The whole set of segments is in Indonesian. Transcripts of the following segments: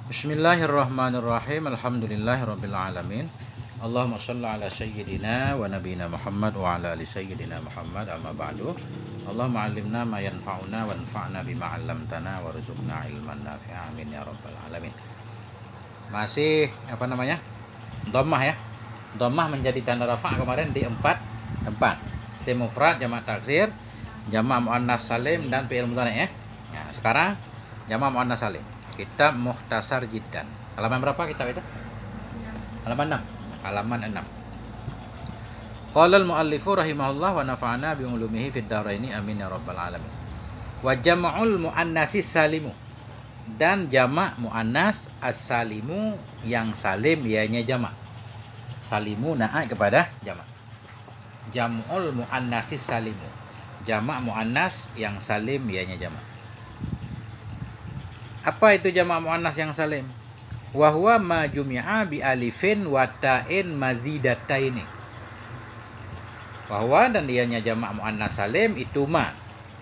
Bismillahirrahmanirrahim. Alhamdulillahirabbil alamin. Allahumma shalli ala sayyidina wa nabiyina Muhammad wa ala ali sayyidina Muhammad, amma ba'du. Allahumma 'allimna ma yanfa'una wanfa'na bima 'allamtana warzuqna ilman nafi'a, amin ya rabbal alamin. Masih Dhammah ya. Dhammah menjadi tanda rafa' kemarin di empat tempat. Isim mufrad, jamak taksir, jamak muannas salim, dan fi'il mudhari' ya. Nah, sekarang jamak muannas salim. Kitab Mukhtasar Jiddan. Halaman berapa kitab itu? Halaman 6. Halaman 6. Qala al-muallifu rahimahullah wa nafa'ana bi ulumihi fid dharaini, amin ya rabbal alamin. Wa jam'ul muannasi salimu, dan jamak muannas as-salimu yang salim ianya jamak. Salimu naat kepada jamak. Jam'ul muannasi salimu, jamak muannas yang salim ianya jamak. Apa itu jamak muannas yang salim? Wa huwa ma jumi'a bi alifin wa ta'in mazidataini. Bahwa dan ianya jamak muannas salim itu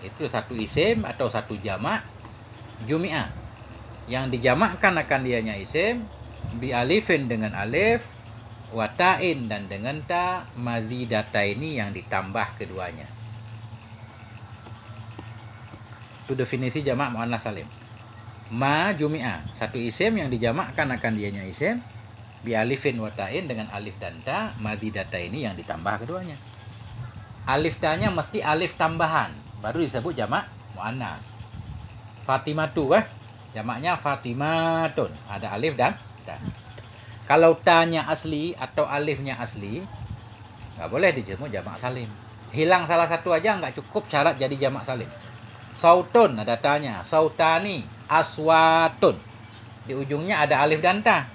itu satu isim atau satu jamak jumi'a yang dijamakkan akan dianya isim bi alifin dengan alif, wa ta'in dan dengan ta, mazidataini yang ditambah keduanya. Itu definisi jamak muannas salim. Ma jumi'a, satu isim yang dijamakkan akan dianya isim bi alifin wa ta'in dengan alif dan ta, mazidataini yang ditambah keduanya. Alif ta-nya mesti alif tambahan baru disebut jamak muannas. Fatimatu jamaknya Fatimatun, ada alif dan ta. Kalau ta-nya asli atau alifnya asli nggak boleh disebut jamak salim. Hilang salah satu aja nggak cukup syarat jadi jamak salim. Sautun ada ta-nya, sautani, aswatun. Di ujungnya ada alif dan ta.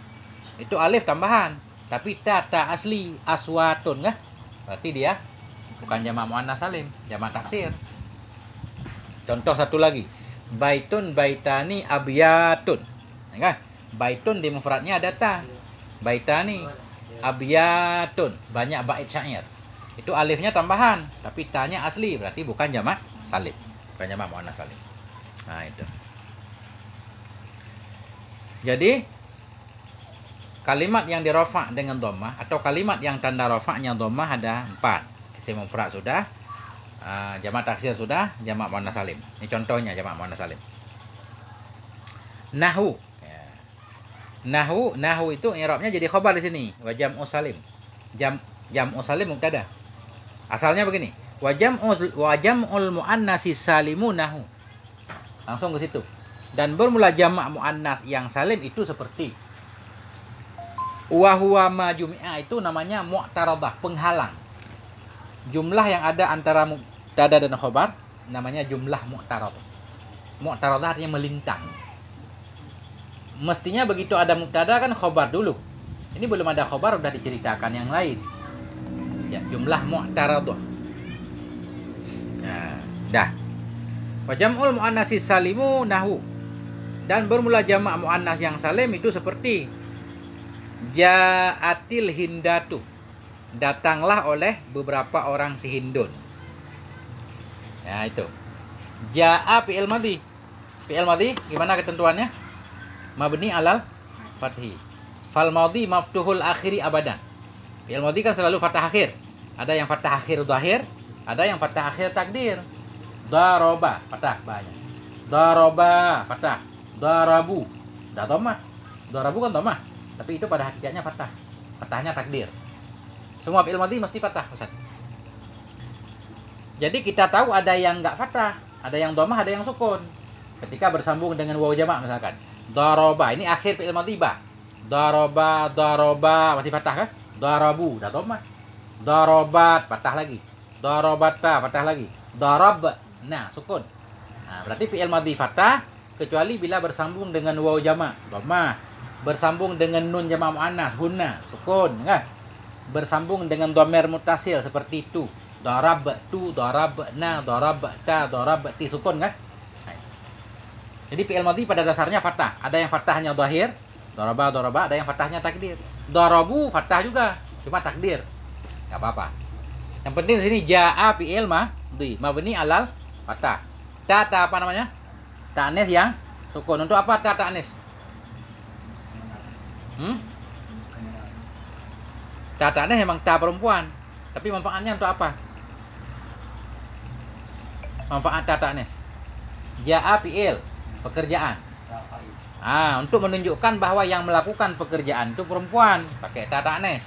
Itu alif tambahan. Tapi ta asli, aswatun berarti dia bukan jamak muannas salim, jamak taksir. Contoh satu lagi. Baitun, baitani, abyatun. Baitun di mufradnya ada ta. Baitani, abyatun, banyak bait syair. Itu alifnya tambahan, tapi ta-nya asli, berarti bukan jamak salim. Bukan jamak muannas salim. Nah, itu. Jadi kalimat yang dirofa' dengan dhammah atau kalimat yang tanda rofa'nya dhammah ada 4. Isim mufrad sudah, jamak taksir sudah, jamak muannas salim. Ini contohnya jamak muannas salim. Nahu. Nahu itu i'rabnya jadi khabar di sini. Wa jam'u salim. Jam'u salim mubtada. Asalnya begini. Wa jam'ul muannasi salimu nahu. Langsung ke situ. Dan bermula jamak muannas yang salim itu seperti wa huwa ma jumi'a, itu namanya mu'taradah, penghalang. Jumlah yang ada antara mubtada dan khabar namanya jumlah mu'taradah. Mu'taradah artinya melintang. Mestinya begitu ada mubtada kan khabar dulu. Ini belum ada khabar udah diceritakan yang lain. Ya, jumlah mu'taradah. Nah, dah. Wa jam'ul muannasi salimu nahu. Dan bermula jamak muannas yang salim itu seperti ja'atil hindatu, datanglah oleh beberapa orang si Hindun. Ya, itu. Ja'a fi'il madhi. Fi'il madhi gimana ketentuannya? Mabni alal fathi. Fal madhi maftuhul akhiri abadan. Fi'il madhi kan selalu fathah akhir. Ada yang fathah akhir zahir, ada yang fathah akhir takdir. Daraba fathah banyak. Daraba fathah. Darabu dah dhammah. Darabu kan dhammah, tapi itu pada hakikatnya fathah. Fathahnya takdir. Semua fi'il madhi mesti fathah, Ustaz. Jadi kita tahu ada yang enggak fathah, ada yang dhammah, ada yang sukun. Ketika bersambung dengan waw jamak misalkan. Daraba, ini akhir fi'il madhi ba. Daraba, daraba masih fathah kan? Darabu dah dhammah. Darabat fathah lagi. Darabata fathah lagi. Darab, nah sukun. Nah, berarti fi'il madhi fathah kecuali bila bersambung dengan waw jamak, dhammah. Bersambung dengan nun jamak muannas, hunna, sukun, bersambung dengan dhamir muttasil seperti itu. Darabtu, darabna, darabta, darabti, sukun Jadi fi'il madhi pada dasarnya fathah. Ada yang fathahnya zahir, daraba, daraba, ada yang fathahnya takdir. Darabu fathah juga, cuma takdir. Enggak apa-apa. Yang penting di sini ja'a fi'il madhi, mabni alal fathah. Ta apa namanya? Ta'anis yang sukun. Untuk apa ta ta'anis? Ta ta'nis memang ta perempuan, tapi manfaatnya untuk apa? Manfaat ta ta'nis. Ja'a fi'il, pekerjaan. Untuk menunjukkan bahwa yang melakukan pekerjaan itu perempuan, pakai ta ta'nis.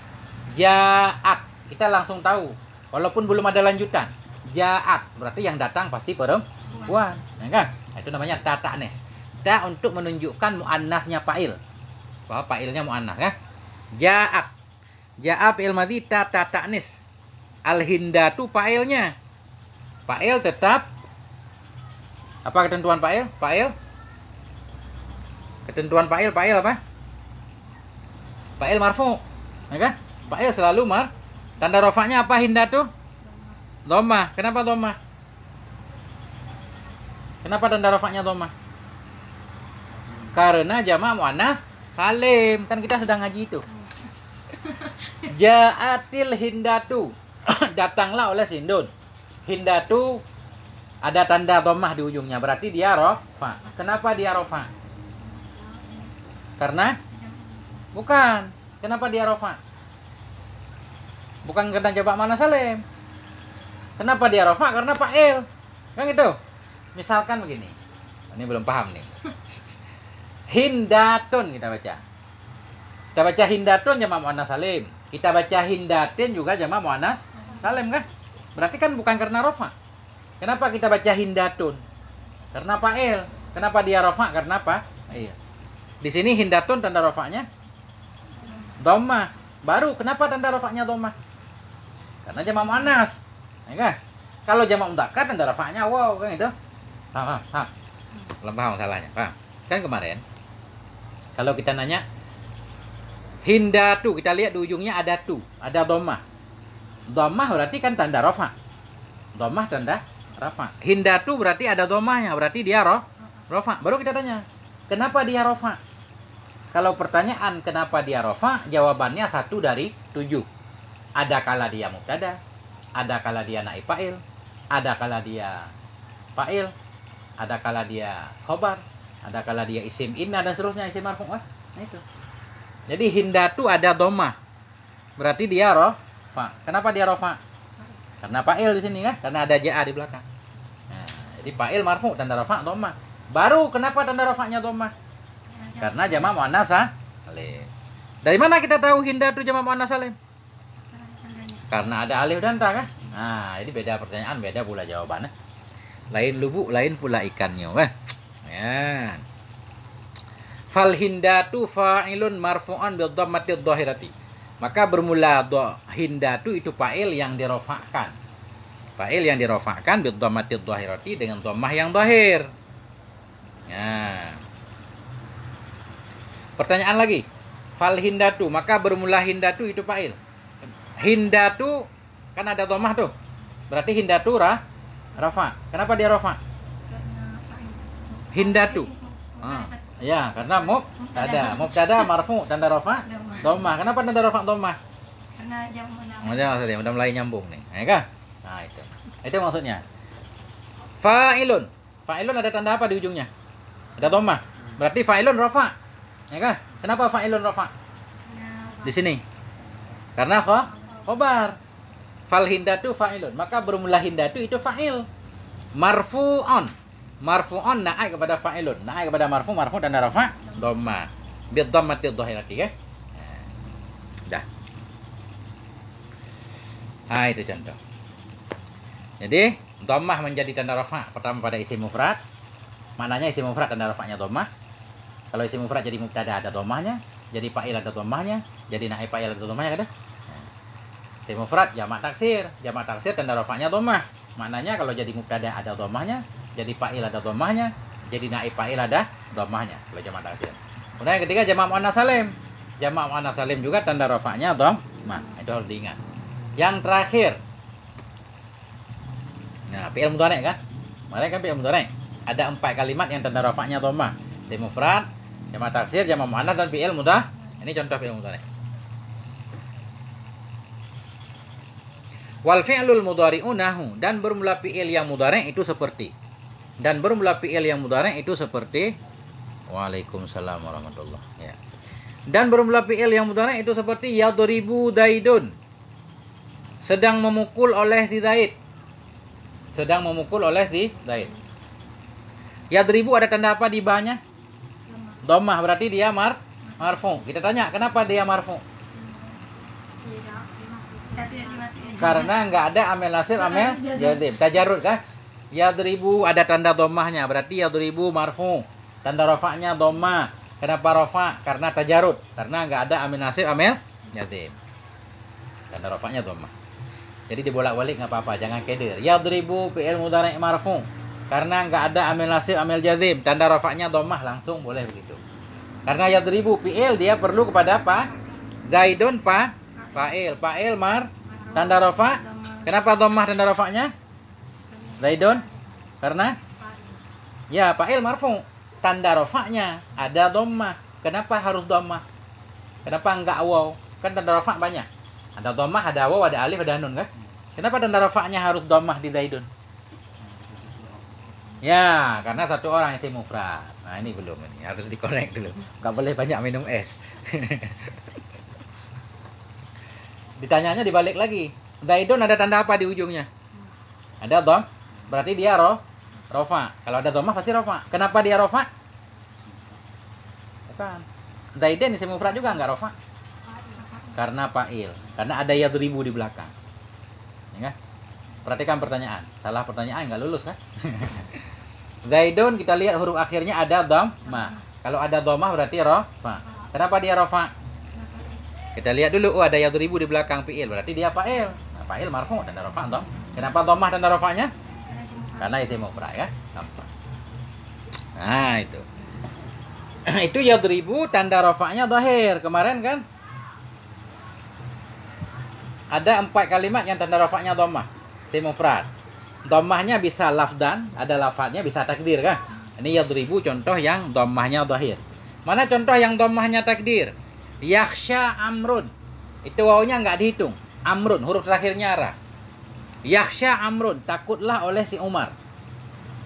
Ja'at, kita langsung tahu, walaupun belum ada lanjutan. Ja'at, berarti yang datang pasti perempuan, ya kan? Itu namanya ta ta'nis. Ta untuk menunjukkan muannasnya fa'il, bahwa fa'ilnya muannas, ya. Ja'at, ja'a fi'il madhi ta ta'nis. Al-hindatu fa'ilnya. Fa'il tetap apa ketentuan fa'il? Ketentuan fa'il apa? Fa'il marfu, ya kan? Fa'il selalu tanda rofaknya apa hindatu? Dhammah. Kenapa dhammah? Kenapa tanda rofaknya dhammah? Karena jamak muannas salim. Kan kita sedang ngaji itu. Ja'atil hindatu. Datanglah oleh Hindun. Hindatu ada tanda dhammah di ujungnya, berarti dia rofa. Kenapa dia rofa? Karena bukan. Kenapa dia rofa? Bukan karena jamak muannas salim. Kenapa dia rofa? Karena fa'il. Kan gitu. Misalkan begini. Ini belum paham nih. Hindatun kita baca. Kita baca hindatun jamak muannas salim. Kita baca hindatin juga jamak muannas salim, kan? Berarti kan bukan karena rofa. Kenapa kita baca hindatun? Karena fa'il. Kenapa dia rofa? Karena apa? Iya. Di sini hindatun tanda rofaknya dhammah. Baru kenapa tanda rofaknya dhammah? Karena jamak muannas. Ya kan? Kalau jamak mudzakkar tanda rofaknya waw, kan itu. Paham? Belum paham masalahnya. Paham? Kan kemarin kalau kita nanya hindatu, kita lihat di ujungnya ada tu, ada dhammah. Dhammah berarti kan tanda rofa. Dhammah tanda rofa. Hindatu berarti ada dhammahnya, berarti dia rofa. Baru kita tanya, kenapa dia rofa? Kalau pertanyaan kenapa dia rofa, jawabannya 1 dari 7. Ada kala dia mubtada, ada kala dia naib fa'il, ada kala dia fa'il, ada kala dia khobar, ada kala dia isim inna dan seterusnya, isim marfu'. Nah itu. Jadi hindatu ada dhammah. Berarti dia rofa. Kenapa dia rofa? Karena fa'il di sini, kan? Karena ada ja'a di belakang. Nah, jadi fa'il marfu' tanda rofa dhammah. Baru kenapa tanda rofaknya dhammah? Karena jamak muannas salim. Dari mana kita tahu hindatu jamak muannas salim? Karena ada alif dan ta, kan? Nah, ini beda pertanyaan, beda pula jawabannya. Lain lubuk, lain pula ikannya, kan? Ya. Fal hindatu fa'ilun marfu'an bil dhammati dhahirati. Maka bermula hindatu itu fa'il yang dirofakkan. Fa'il yang dirofakkan bil dhammati dhahirati dengan dhammah yang dhahir. Ya. Pertanyaan lagi. Fal hindatu, maka bermula hindatu itu fa'il. Hindatu kan ada dhammah tuh. Berarti hindatu rafa. Kenapa dia rafa? Hindatu. Ya, karena mubtada marfu tanda rafa dhammah. Kenapa tanda rafa dhammah? Karena jamak udah mulai nyambung nih. Ya kan? Nah, itu. Itu maksudnya. Fa'ilun. Fa'ilun ada tanda apa di ujungnya? Ada dhammah. Berarti fa'ilun rafa. Ya kan? Kenapa fa'ilun rafa? Di sini. Karena khobar. Fal hindatu fa'ilun. Maka bermula hindatu itu fa'il. Marfu'on. Marfu'on naik kepada fa'ilun. Naik kepada marfu tanda rafa dhammah. Bi dhammati dhahirati, kan? Dah. Nah, itu contoh. Jadi, dhammah menjadi tanda rafa pertama pada isim mufrad. Maknanya isim mufrad tanda rafanya dhammah. Kalau isim mufrad jadi mubtada ada dhammahnya, jadi fa'il ada dhammahnya, jadi naib fa'il ada dhammahnya, kan? Isim mufrad jamak taksir tanda rafanya dhammah. Maknanya kalau jadi mubtada ada dhammahnya, jadi fa'il ada dhammahnya, jadi naib fa'il ada dhammahnya kalau jamak taksir. Kemudian yang ketiga jamak muannas salim. Jamak muannas salim juga tanda rafanya dhammah. Itu harus diingat. Yang terakhir. Nah, fi'il mudhari' kan? Kemarin kan fi'il mudhari'. Ada 4 kalimat yang tanda rafanya dhammah. Isim mufrad, jamak taksir, jamak muannas dan fi'il mudhari'. Ini contoh fi'il mudhari'. Wal fi'lul mudhari'u nahu, dan bermula fi'il yang mudhari' itu seperti. Dan bermula fi'il yang mudhari' itu seperti. Waalaikumsalam warahmatullahi. Ya. Dan bermula fi'il yang mudhari' itu seperti yadribu Zaidun. Sedang memukul oleh si Zaid. Sedang memukul oleh si Zaid. Yadribu ada tanda apa di bawahnya? Dhammah, berarti dia marfu. Kita tanya, kenapa dia marfu? Karena nggak ada amil nasib, amil jazim. Tajarrud kan? Yadribu ada tanda dhammahnya, berarti yadribu marfu. Tanda rafa'nya dhammah. Kenapa rafa? Karena tajarrud. Karena nggak ada amil nasib, amil jazim. Tanda rafa'nya dhammah. Jadi dibolak-balik nggak apa-apa, jangan keder. Yadribu fi'il mudhari' marfu. Karena nggak ada amil nasib, amil jazim. Tanda rafa'nya dhammah, langsung boleh begitu. Karena yadribu fi'il dia perlu kepada apa? Zaidun fa'il. Fa'il tanda rafa'. Kenapa dhammah tanda rafa'nya? Zaidun? Karena ya fa'il marfu. Tanda rafa'nya ada dhammah. Kenapa harus dhammah? Kenapa enggak waw? Kan tanda rafa' banyak. Ada dhammah, ada waw, ada alif, ada nun kan? Kenapa tanda rafa'nya harus dhammah di Zaidun? Ya, karena satu orang isim mufrad. Nah, ini belum, ini harus dikorek dulu. Enggak boleh banyak minum es. Ditanyanya dibalik lagi. Zaidun ada tanda apa di ujungnya? Ada dham. Berarti dia rafa. Kalau ada dhammah pasti rafa. Kenapa dia rafa? Bukan. Zaidun isim mufrad juga enggak rafa. Karena fa'il. Karena ada yadribu di belakang. Ya kan? Perhatikan pertanyaan. Salah pertanyaan enggak lulus kan? Zaidun kita lihat huruf akhirnya ada dhammah. Kalau ada dhammah berarti rafa. Kenapa dia rafa? Kita lihat dulu, ada yadribu di belakang fi'il, berarti dia fa'il. Nah, fa'il marfu tanda rafa dong. Kenapa dhammah tanda rafa'nya? Karena isim mufrad ya. Gampang. Nah, itu. Itu yadribu tanda rafa'nya dhahir. Kemarin kan ada 4 kalimat yang tanda rafa'nya dhammah. Isim mufrad. Dhammahnya bisa lafdan, ada lafadznya, bisa takdir kan? Ini yadribu contoh yang dhammahnya dhahir. Mana contoh yang dhammahnya takdir? Yakhsha amrun. Itu wawunya nggak dihitung. Amrun, huruf terakhirnya ra. Yakhsha amrun, takutlah oleh si Umar.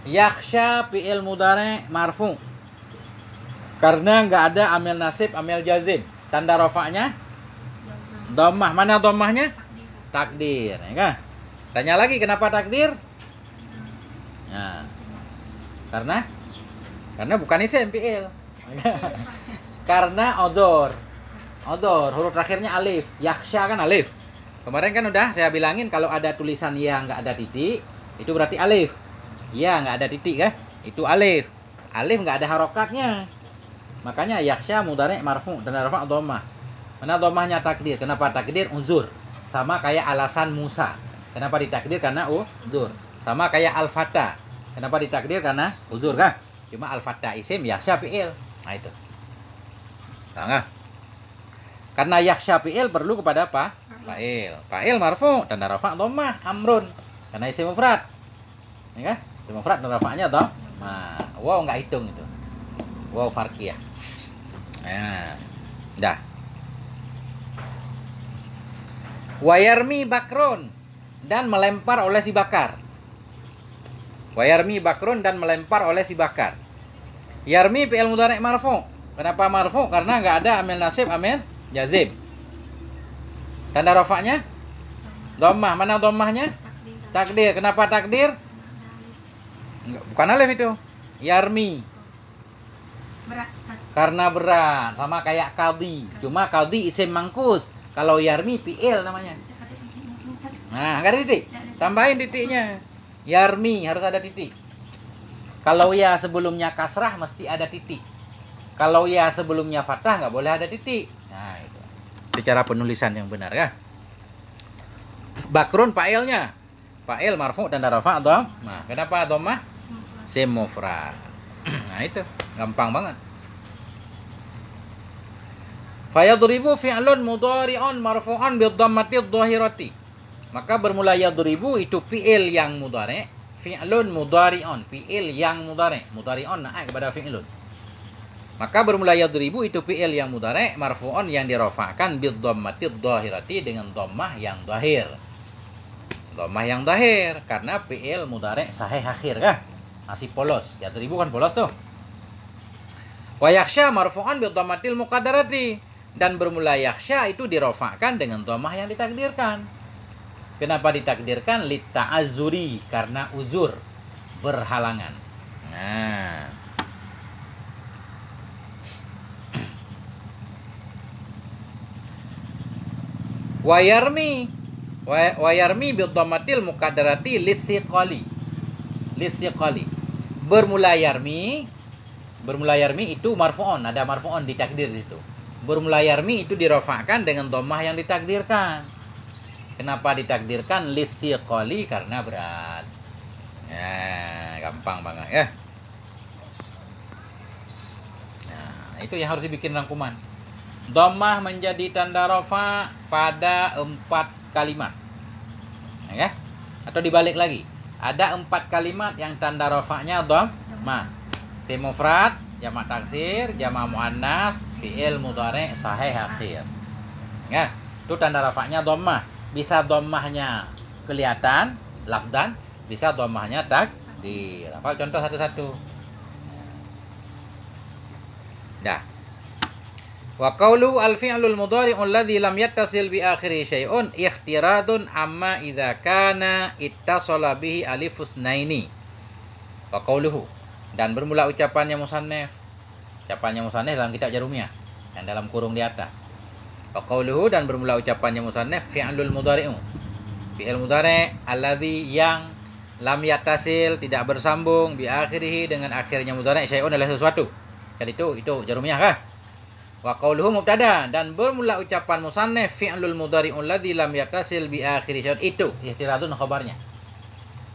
Yakhsha fi'il mudhari' marfu. Karena nggak ada amil nasib, amil jazim. Tanda rafa'nya dhammah. Mana dhammahnya? Takdir, ya kan? Tanya lagi kenapa takdir? Nah, karena bukan isim fi'il. Karena odor, huruf terakhirnya alif. Yakhsha kan alif. Kemarin kan udah saya bilangin kalau ada tulisan ya nggak ada titik, itu berarti alif. Ya nggak ada titik kan? Itu alif. Alif nggak ada harokatnya. Makanya yakhsha mudhari' marfu dan rafa' dhammah. Mana dhammahnya takdir? Kenapa takdir? Uzur. Sama kayak alasan Musa. Kenapa ditakdir? Karena uzur. Sama kayak al-fata. Kenapa ditakdir? Karena uzur kan? Cuma al-fata isim, yakhsha fi'il. Nah itu. Nah, karena yakhsha fi'il perlu kepada apa? Fa'il. Fa'il marfu tanda rafa' dhammah amrun. Karena isim mufrad. Ya kan? Isim mufrad tanda rafa'nya dhammah. Wow enggak hitung itu. Wow farqiyah. Nah. Dah. Wayarmi bakrun dan melempar oleh si Bakar. Wayarmi bakrun dan melempar oleh si Bakar. Yarmi fi'il mudhari' marfu. Kenapa marfu? Karena nggak ada amil nasib, amil jazim. Tanda rafa'nya dhammah. Mana dhammahnya? Takdir. Kenapa takdir? Bukan alif itu. Yarmi. Karena berat. Sama kayak qadhi. Cuma qadhi isim mangkus. Kalau yarmi fi'il namanya. Nah, nggak ada titik. Tambahin titiknya. Yarmi harus ada titik. Kalau ya sebelumnya kasrah mesti ada titik. Kalau ya sebelumnya fathah nggak boleh ada titik. Nah itu. Itu cara penulisan yang benar ya. Bakrun fa'ilnya. Fa'il marfu dan rafa' dhammah. Kenapa dhammah? Isim mufrad. Nah itu gampang banget. Fayadribu fi'lun mudhari'un marfu'un bidhammati dhahirati. Maka bermula yadribu itu fi'il yang mudhari', fi'lun mudhari'un, fi'il yang mudhari', mudhari'un naik kepada fi'lun. Maka bermula yadribu itu fi'il yang mudhari' marfu'un yang dirafa'kan bidhammati dhahirati dengan dhammah yang dhahir. Dhammah yang dhahir karena fi'il mudhari' sahih akhir kah? Masih polos. Yadribu kan polos tuh. Wa yakhsha marfu'an bi dhammatil muqaddarati, dan bermula yakhsha itu dirofakkan dengan dhammah yang ditakdirkan. Kenapa ditakdirkan? Li ta'azzuri, karena uzur, berhalangan. Nah, wa yarmi bi dhammatil muqaddarati lisiqali. Bermula yarmi itu marfu'on, ada marfu'on ditakdir itu. Bermula yarmi itu dirofakkan dengan dhammah yang ditakdirkan. Kenapa ditakdirkan? Lisiqali, karena berat. Nah, gampang banget ya. Nah, itu yang harus dibikin rangkuman. Dhammah menjadi tanda rafa pada 4 kalimat. Ya. Atau dibalik lagi. Ada 4 kalimat yang tanda rafanya dhammah. Isim mufrad, jamak taksir, jamak muannas, fi'il mudhari' sahih akhir. Ya, itu tanda rafanya dhammah. Bisa dhammahnya kelihatan lafdan, bisa dhammahnya takdir. Hafal contoh satu-satu. Dah. Wa qawlu al-fi'lul mudhari'u alladhi lam yattasil bi akhiri syai'un ikhtiradun amma idza kana ittasala bihi alifus naini. Wa qawluhu, dan bermula ucapannya musannaf. Ucapannya musannaf dalam kitab Jarumiyah yang dalam kurung di atas. Wa qawluhu, dan bermula ucapannya musannaf fi'lul mudhari'u. Fi'il mudhari' alladhi yang lam yattasil, tidak bersambung, bi akhirihi, dengan akhirnya mudhari' syai'un adalah sesuatu. Jadi itu Jarumiyah kah? Wa qawluhu mubtada, dan bermula ucapan musannaf fi'lul mudhari'u alladzi lam yattasil bi akhiri syai'un, itu ihtiradun khabarnya.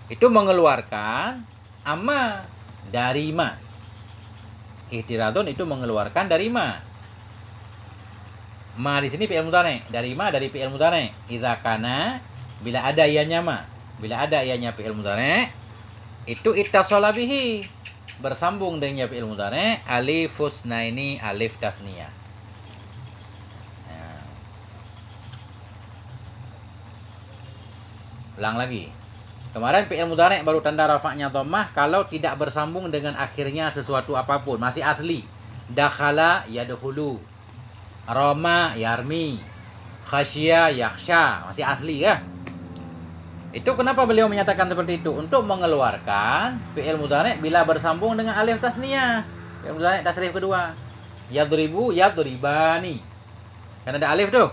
Itu mengeluarkan amma dari ma. Ihtiradun itu mengeluarkan dari ma. Ma di sini fi'il mudhari', dari ma, dari fi'il mudhari'. Idza kana, bila ada ianya ma. Bila ada ianya fi'il mudhari', itu ittasala bihi, bersambung dengannya fi'il mudhari', alifus naini, alif tasniyah. Nah. Ulang lagi. Kemarin fi'il mudhari' baru tanda rafa'nya dhammah kalau tidak bersambung dengan akhirnya sesuatu apapun, masih asli. Dakhala yadkhulu, rama yarmi, khasya yakhsha, masih asli ya. Itu kenapa beliau menyatakan seperti itu? Untuk mengeluarkan fi'il mudhari' bila bersambung dengan alif tasniyah. Fi'il mudhari' tasrif kedua. Yadribu, yadribani. Kan ada alif tuh.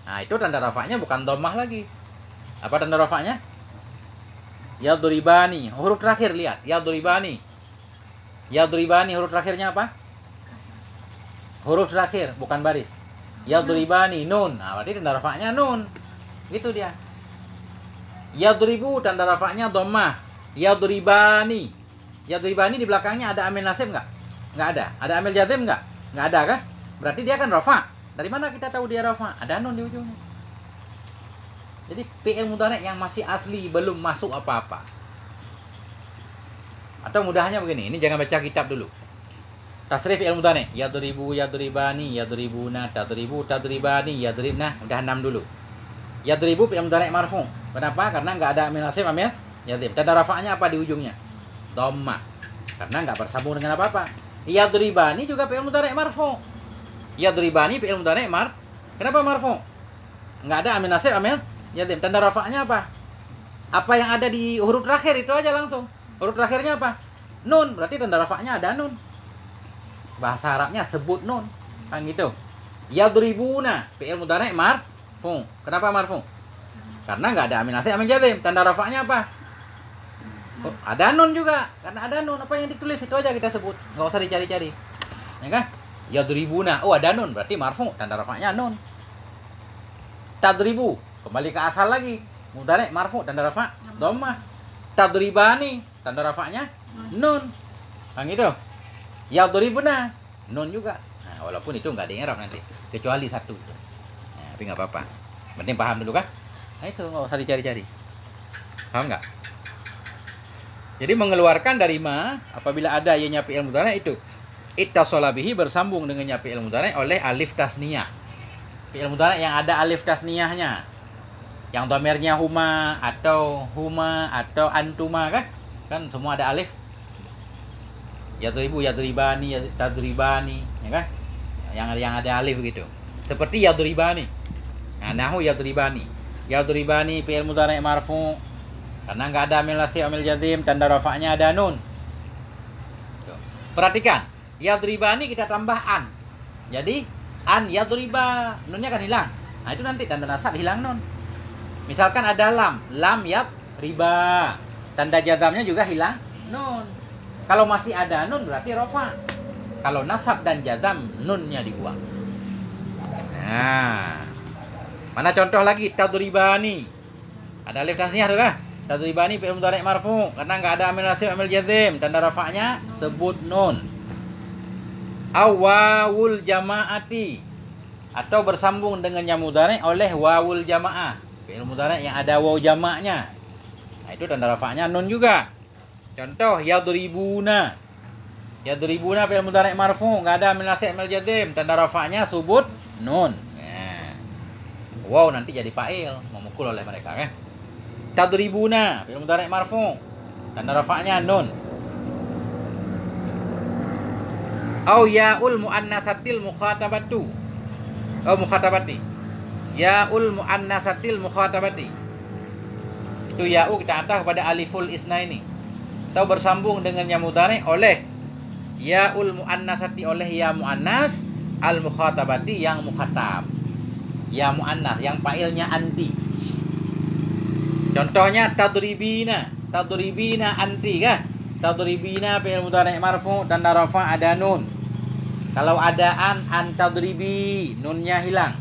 Nah, itu tanda rafa'nya bukan dhammah lagi. Apa tanda rafa'nya? Yadribani. Huruf terakhir lihat, yadribani. Yadribani huruf terakhirnya apa? Huruf terakhir, bukan baris. Yadribani, nun. Nah, berarti tanda rafa'nya nun. Gitu dia. Yadribu tanda rafa'nya dhammah. Yadribani. Yadribani di belakangnya ada amil nasib enggak? Enggak ada. Ada amil jazim enggak? Enggak ada kan? Berarti dia kan rafa'. Dari mana kita tahu dia rafa'? Ada nun di ujungnya. Jadi fi'il mudhari' yang masih asli, belum masuk apa-apa. Atau mudahnya begini, ini jangan baca kitab dulu. Tasrif fi'il mudhari', yadribu, yadribani, yadribuna, tadribu, tadribani, yadribna, udah 6 dulu. Yadribu fi'il mudhari' marfu'. Kenapa? Karena enggak ada amil nasib, amil jazim. Tanda rafa'nya apa di ujungnya? Dhammah. Karena enggak bersambung dengan apa-apa. Yadribani juga fi'il mudhari' marfu'. Yadribani fi'il mudhari' Kenapa marfu'? Enggak ada amil nasib, amil jazim. Tanda rafa'nya apa? Apa yang ada di huruf terakhir itu aja langsung. Huruf terakhirnya apa? Nun. Berarti tanda rafa'nya ada nun. Bahasa Arabnya sebut nun. Kan gitu. Yadribuna fi'il mudhari' marfu'. Kenapa marfu'? Karena nggak ada amil nasib, amil jazim. Tanda rafa'nya apa? Oh, ada nun juga. Karena ada nun, apa yang ditulis itu aja kita sebut. Nggak usah dicari-cari. Ya kan? Yadribuna. Oh, ada nun. Berarti marfu'. Tanda rafa'nya nun. Tadribu. Kembali ke asal lagi. Mudhari' marfu'. Tanda rafa' dhammah. Tadribani. Tanda rafa'nya nun. Kan gitu. Yadribuna. Nun juga. Nah, walaupun itu nggak ada i'rab nanti. Kecuali satu. Nah, tapi nggak apa-apa. Penting paham dulu kan? Nah, itu nggak usah dicari-cari. Paham nggak? Jadi mengeluarkan dari ma apabila ada ianya fi'il mudhari' itu ittasala bihi, bersambung dengannya fi'il mudhari' oleh alif tasniyah. Fi'il mudhari' yang ada alif tasniyahnya, yang dhamirnya huma atau antuma kan? Kan semua ada alif Yadribu, yadribani, tadribani, ya kan? Yang ada alif gitu. Seperti yadribani. Nah, nahu yadribani. Yadribani fi'il mudhari' marfu. Karena nggak ada amil nasib, amil jazim, tanda rafa'nya ada nun. Tuh. Perhatikan, yadribani kita tambah an. Jadi an yadriba, nunnya kan hilang. Nah, itu nanti tanda nasab hilang nun. Misalkan ada lam yadriba. Tanda jazamnya juga hilang nun. Kalau masih ada nun berarti rofa. Kalau nasab dan jazam nunnya dibuang. Nah, mana contoh lagi? Tadribani. Ada alif tasniah tuh kah? Tadribani fi'il mudhari' marfu. Karena nggak ada amil nasib, amil jazim. Tanda rafa'nya sebut nun. Awawul jama'ati. Atau bersambung dengan yang mudhari' oleh wawul jama'ah. Fi'il mudhari' yang ada waw jamaknya. Nah, itu tanda rafa'nya nun juga. Contoh yadribuna. Yadribuna fi'il mudhari' marfu, enggak ada amil nasib, amil jazim, tanda rafa'nya subut nun. Nah. Wow, nanti jadi fa'il, memukul oleh mereka kan. Tadribuna fi'il mudhari' marfu, tanda rafa'nya nun. Au yaul muannasatil mukhatabatu. Oh, mukhatabati. Yaul muannasatil mukhatabati. Itu ya'u kita atah kepada aliful isnaini. Atau bersambung dengan ya mudhari' oleh yaul muannasati, oleh ya muannas, al mukhatabati yang mukhatab. Ya muannas yang fa'ilnya anti. Contohnya tadribina. Tadribina anti kah? Tadribina fi'il mudhari' marfu, tanda rafa' ada nun. Kalau ada an tadribi, nunnya hilang.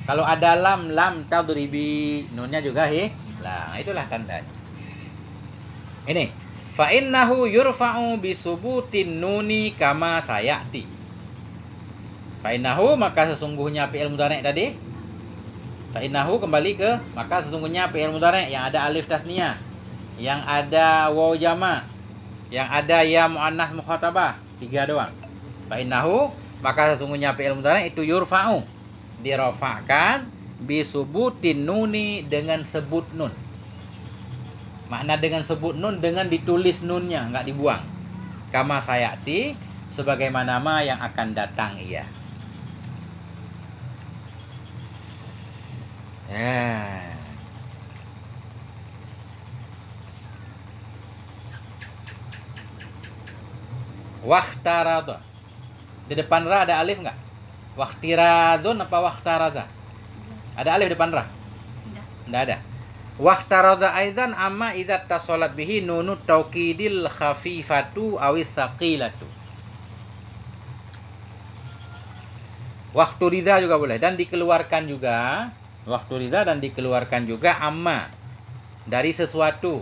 Kalau ada lam tadribi, nunnya juga hilang. Itulah tandanya. Ini fa innahu yurfa'u bisubutin nuni kama sayati. Fa innahu, maka sesungguhnya fi'il mudhari' tadi. Fa innahu kembali ke maka sesungguhnya fi'il mudhari' yang ada alif tasniyah, yang ada waw jama', yang ada ya muannas mukhatabah, 3 doang. Fa innahu, maka sesungguhnya fi'il mudhari' itu yurfa'u, dirofakkan bisubutin nuni, dengan sebut nun. Makna dengan sebut nun, dengan ditulis nunnya, nggak dibuang. Kama sayati, sebagaimana nama yang akan datang ia. Ya. Wahtaradha. Di depan ra ada alif nggak? Wahtiradun apa wahtaraza? Ada alif depan ra? Nggak ada. Wahtaradha aidan amma idza tasalat bihi nunut taukidil khafifatu awis saqilatu. Waktu ridha juga boleh, dan dikeluarkan juga. Waktu ridha dan dikeluarkan juga amma, dari sesuatu.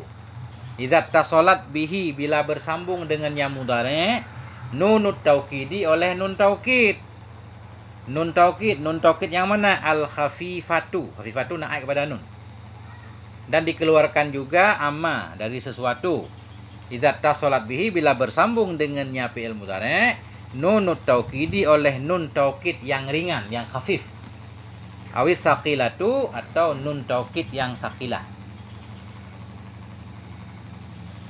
Idza tasalat bihi, bila bersambung dengan yang mudhari', nunut taukidi, oleh nun taukid. Nun taukid yang mana? Al khafifatu. Khafifatu naik kepada nun. Dan dikeluarkan juga amma, dari sesuatu. Idza tasalat bihi, bila bersambung dengannya fi'il mudhari', nunut taukidi, oleh nun taukid yang ringan, yang khafif. Awis saqilatu, atau nun taukid yang saqilah.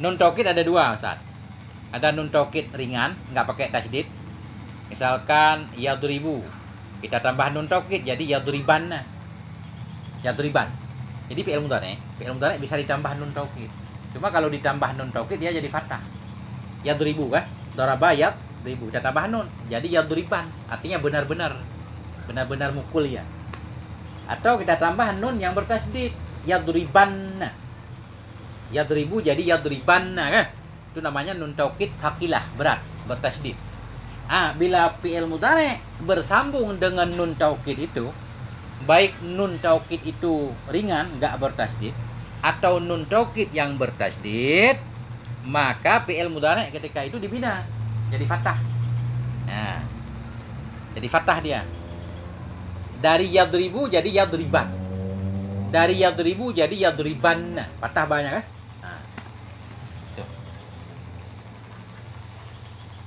Nun taukid ada 2, Ustaz. Ada nun taukid ringan, nggak pakai tasydid. Misalkan yadribu, kita tambah nun taukid jadi yadribanna. Yadriban. Jadi fi'il mudhari' bisa ditambah nun taukid. Cuma kalau ditambah nun taukid dia jadi fathah. Yadribu kan? Daraba yadribu, kita tambah nun jadi yadriban. Artinya benar-benar mukul ya. Atau kita tambah nun yang bertasydid, yadribanna. Yadribu jadi yadribanna kan? Itu namanya nun taukid saqilah, berat, bertasydid. Bila fi'il mudhari' bersambung dengan nun taukid itu, baik nun taukid itu ringan, nggak bertasydid, atau nun taukid yang bertasydid, maka fi'il mudhari' ketika itu dibina jadi fathah. Nah, jadi fathah dia. Dari yadribu jadi yadriban. Dari yadribu jadi yadribanna. Fathah banyak kan? Nah, tuh.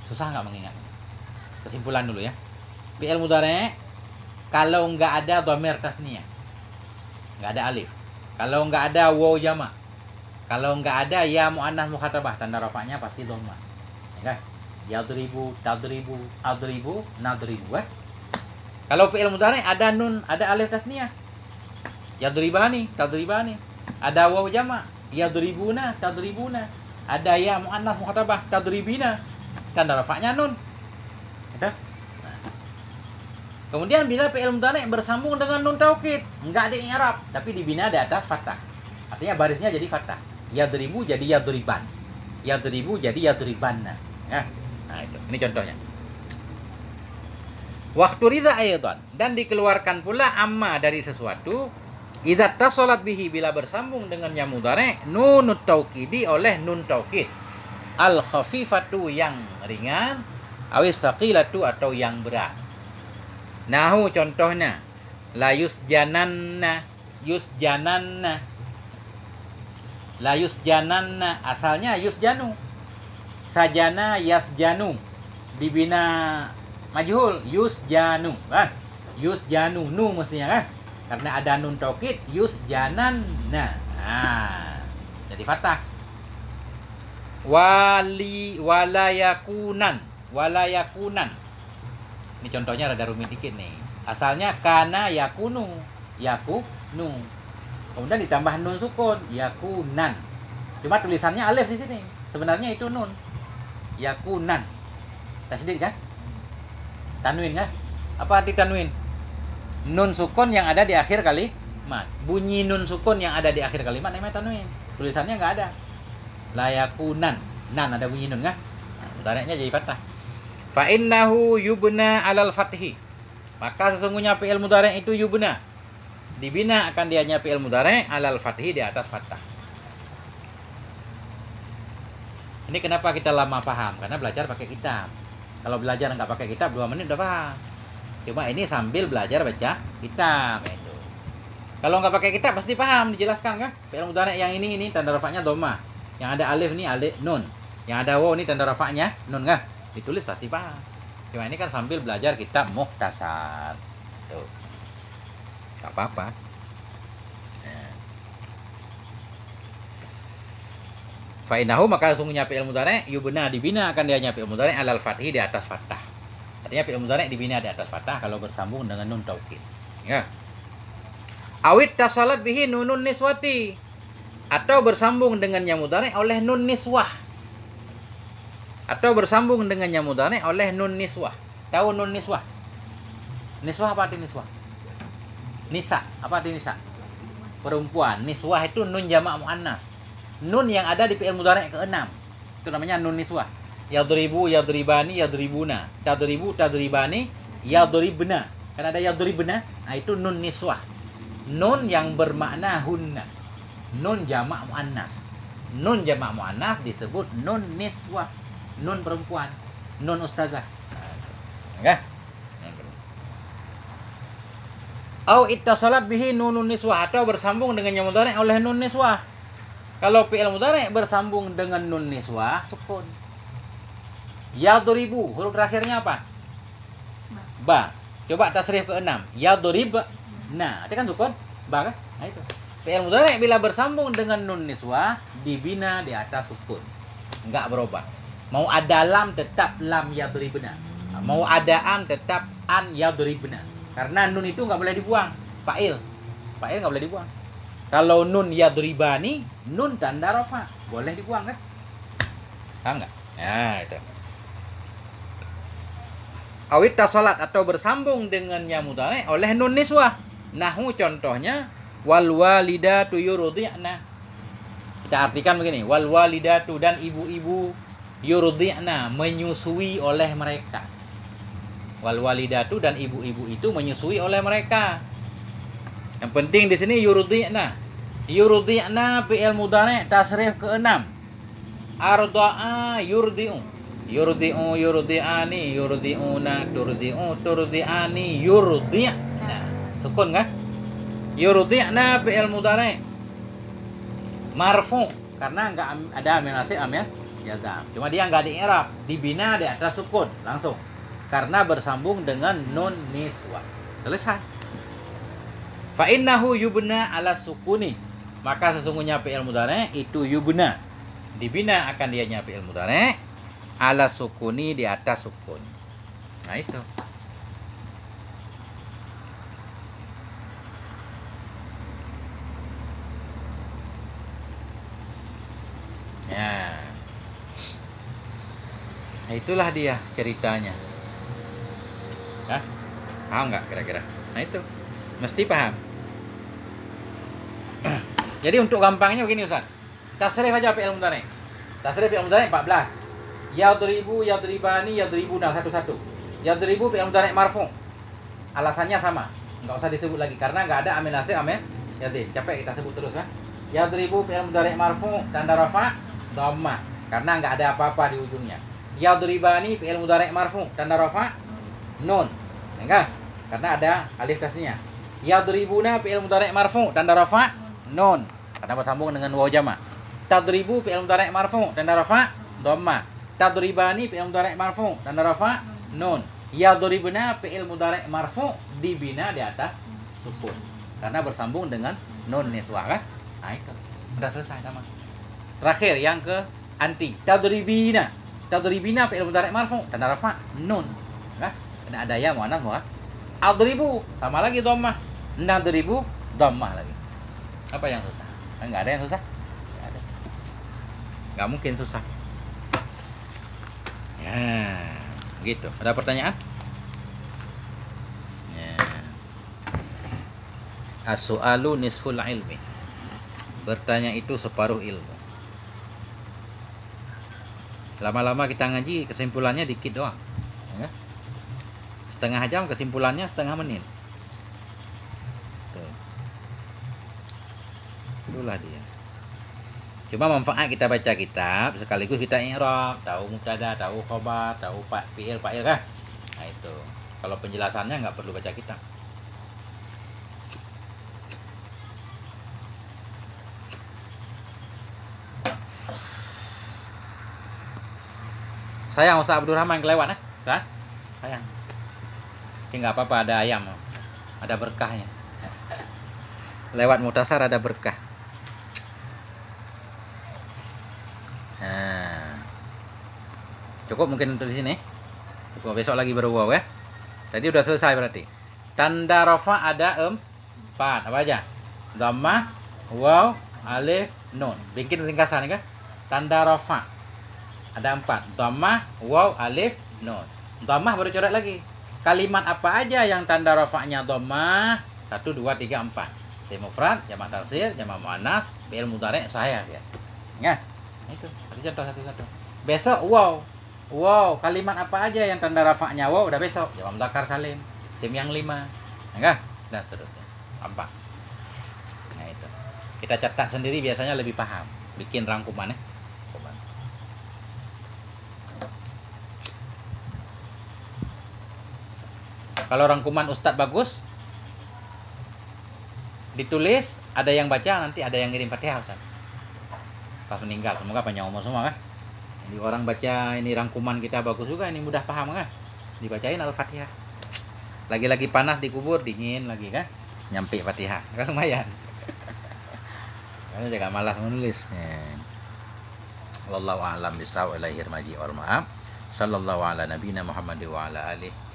Susah nggak mengingat? Kesimpulan dulu ya. Fi'il mudhari' kalau nggak ada dhamir tasniyah, nggak ada alif. Kalau nggak ada waw jama', kalau nggak ada ya muannas mukhatabah, tanda rafa'nya pasti dhamma. Ya kan? Yadribu, tadribu, adribu, nadribu. Kalau fi'il mudhari ada nun, ada alif tasniyah. Yadribani, tadribani. Ada waw jamak, yadribuna, tadribuna. Ada ya muannas mukhatabah, tadribina. Tanda rafa'nya nun. Gitu? Nah. Kemudian bila fi'il mudhari bersambung dengan nun taukid, enggak ada i'rab, tapi dibina di atas fathah. Artinya barisnya jadi fathah. Yadribu jadi yadriban. Yadribu jadi yadribanna. Ya. Nah, itu. Ini contohnya. Waktu ridha aydan, dan dikeluarkan pula amma dari sesuatu idza tasalat bihi, bila bersambung dengannya mudhari nunut taukidi oleh nun taukid al khafifatu yang ringan awis thaqilatu atau yang berat. Nahu contohnya la yusjananna, yusjananna, la yusjananna asalnya yusjanu, sajana yasjanu, dibina majhul yusjanu kan, yusjanu nu mestinya kan, karena ada nun taukid yusjananna. Nah, jadi fathah. Walayakunan, walayakunan. Ini contohnya rada rumit dikit nih. Asalnya kana yakunu, yakunu. Kemudian ditambah nun sukun, yakunan. Cuma tulisannya alif di sini. Sebenarnya itu nun. Yakunan. Tasdid kan? Tanwin kan? Apa arti tanwin? Nun sukun yang ada di akhir kalimat. Bunyi nun sukun yang ada di akhir kalimat namanya tanwin. Tulisannya nggak ada. Layakunan. Nan ada bunyi nun kan? Nah, mudhari'nya jadi fathah. Fa innahu yubna alal fathi. Maka sesungguhnya fi'il mudhari' itu yubna. Dibina akan dianya fi'il mudhari' alal fathi, di atas fathah. Ini kenapa kita lama paham? Karena belajar pakai kitab. Kalau belajar nggak pakai kitab 2 menit udah paham. Cuma ini sambil belajar baca kitab itu. Kalau nggak pakai kitab pasti paham, dijelaskan kan? Fi'il mudhari' yang ini tanda rafa'nya dhammah. Yang ada alif nih alif nun. Yang ada waw nih tanda rafa'nya nun kan? Ditulis pasti paham. Cuma ini kan sambil belajar kitab mukhtasar. Tuh. Gak apa-apa. Fa'inahu, maka sesungguhnya fi'il mudhari' yubna, dibina akan dianya fi'il mudhari' alal fathi, di atas fathah. Artinya fi'il mudhari' dibina di atas fathah kalau bersambung dengan nun taukid. Ya. Awit tasalat bihi nunun niswati, atau bersambung dengannya mudhari' oleh nun niswah. Atau bersambung dengannya mudhari' oleh nun niswah. Tahu nun niswah? Niswah apa arti niswah? Nisa, apa arti nisa? Perempuan. Niswah itu nun jamak muannas. Nun yang ada di fi'il mudhari' ke-6. Itu namanya nun niswah. Yadribu, yadribani, yadribuna. Tadribu, tadribani, yadribna. Kan ada yadribna, nah itu nun niswah. Nun yang bermakna hunna. Nun jamak muannas. Nun jamak muannas disebut nun niswah. Nun perempuan. Nun ustazah. Nah, au ittasalat bihi nunun niswah, atau bersambung dengannya mudhari' oleh nun niswah. Kalau fi'il mudhari' bersambung dengan nun niswah, sukun. Yadribu, huruf terakhirnya apa? Ba. Coba tasrif ke-6. Yadrib. Nah, itu kan sukun. Ba kan? Nah itu. Fi'il mudhari' bila bersambung dengan nun niswah, dibina di atas sukun. Enggak berubah. Mau ada lam tetap lam yadribna. Mau ada an tetap an yadribna. Karena nun itu nggak boleh dibuang. Fa'il nggak boleh dibuang. Kalau nun yadribani, nun tanda rafa, boleh dibuang kan? Paham nggak? Nah itu. Awit tasalat, atau bersambung dengannya mudhari' oleh nun niswah. Nahu contohnya wal walidatu yurdi'na. Kita artikan begini, wal walidatu, dan ibu-ibu yurdi'na, menyusui oleh mereka. Wal walidatu, dan ibu-ibu itu menyusui oleh mereka. Yang penting di sini yurdi'na. Yurdi'na fi'il mudhari' tasrif ke-6. Arda'a yurdi'u. Yurdi'u, yurdi'ani, yurdi'una, turdi'u, turdi'ani, yurdi'na. Sukun kan? Yurdi'na fi'il mudhari' marfu, karena enggak ada amil nasib, amil jazam. Cuma dia enggak di-i'rab, dibina di atas sukun langsung. Karena bersambung dengan nun niswah. Selesai. Fa innahu yubna ala sukuni. Maka sesungguhnya fi'il mudhari' itu yubna, dibina akan dianya fi'il mudhari' ala sukuni, di atas sukun. Nah itu. Ya. Nah, itulah dia ceritanya. Hah? Paham nggak kira-kira? Nah itu. Mesti paham. Jadi untuk gampangnya begini Ustaz. Tasrif aja fi'il mudhari'. Tasrif fi'il mudhari' 14. Yadribu, yadribani, yadribuna, satu-satu. Yadribu fi'il mudhari' marfu'. Alasannya sama. Enggak usah disebut lagi karena enggak ada amil nasib, amil yadrib. Capek kita sebut terus kan. Yadribu fi'il mudhari' marfu', tanda rafa' dhammah. Karena enggak ada apa-apa di ujungnya. Yadribani fi'il mudhari' marfu', tanda rafa' nun. Enggak? Karena ada alif tasniah. Yadribuna fi'il mudhari' marfu', tanda rafa' nun. Karena bersambung dengan waw jamak. Tadribu fi'il mudhari' marfu', tanda rafa' dhammah. Tadribani fi'il mudhari' marfu', tanda rafa' nun. Yadribuna fi'il mudhari' marfu' dibina di atas sukun. Karena bersambung dengan nun niswah kan? Nah itu. Udah selesai sama. Terakhir yang ke anti. Tadribina. Tadribina fi'il mudhari' marfu', tanda rafa' nun. Nah, kena ada ya muannats wa. Adribu sama lagi dhammah. Nadribu dhammah lagi. Apa yang susah? Enggak ada yang susah. Enggak ada. Enggak mungkin susah. Ya, gitu. Ada pertanyaan? Ya. As-su'alu nisful ilmi. Bertanya itu separuh ilmu. Lama-lama kita ngaji, kesimpulannya dikit doang. Ya. Setengah jam kesimpulannya setengah menit. Tuh. Itulah dia. Cuma manfaat kita baca kitab sekaligus kita i'rab, tahu mubtada, tahu khabar, tahu fi'il fa'il kan. Nah itu. Kalau penjelasannya nggak perlu baca kitab. Sayang Ustaz Abdurrahman kelewat sayang. Ini nggak apa-apa, ada ayam, ada berkahnya. Lewat muhtasar ada berkah. Nah, cukup mungkin untuk di sini. Cukup, besok lagi baru waw ya. Tadi udah selesai berarti. Tanda rafa ada 4. Apa aja? Dhammah, waw, alif, nun. Bikin ringkasan kan? Tanda rafa ada 4. Dhammah, waw, alif, nun. Dhammah baru coret lagi. Kalimat apa aja yang tanda rafa'nya dhammah? 1, 2, 3, 4. Isim mufrad, jamak taksir, jamak muannats, fi'il mudhari' sahih ya. Ya. Itu, tadi contoh satu-satu. Besok wow. Wow, kalimat apa aja yang tanda rafa'nya wow udah besok. Jamak mudzakkar salim. Isim yang 5. Enggak? Dan seterusnya. Gampang. Nah itu. Kita catat sendiri biasanya lebih paham. Bikin rangkuman ya. Kalau rangkuman Ustadz bagus, ditulis, ada yang baca, nanti ada yang ngirim Fatihah Ustaz. Pas meninggal, semoga panjang umur semua kan. Jadi orang baca ini rangkuman kita bagus juga, ini mudah paham kan. Dibacain Al-Fatihah. Lagi-lagi panas dikubur, dingin lagi kan. Nyampe Fatihah, kan lumayan. Karena jangan malas menulis. Wallahu a'lam bishawab, ilaihir maji wal ma'ab. Sallallahu ala nabiyina Muhammad wa ala alihi.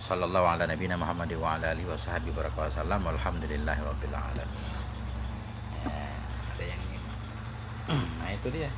Sallallahu ala nabiyina Muhammad wa ala alihi wa sahbihi baraka wasallam. Walhamdulillahirabbil alamin. Ada yang ini. Nah itu dia.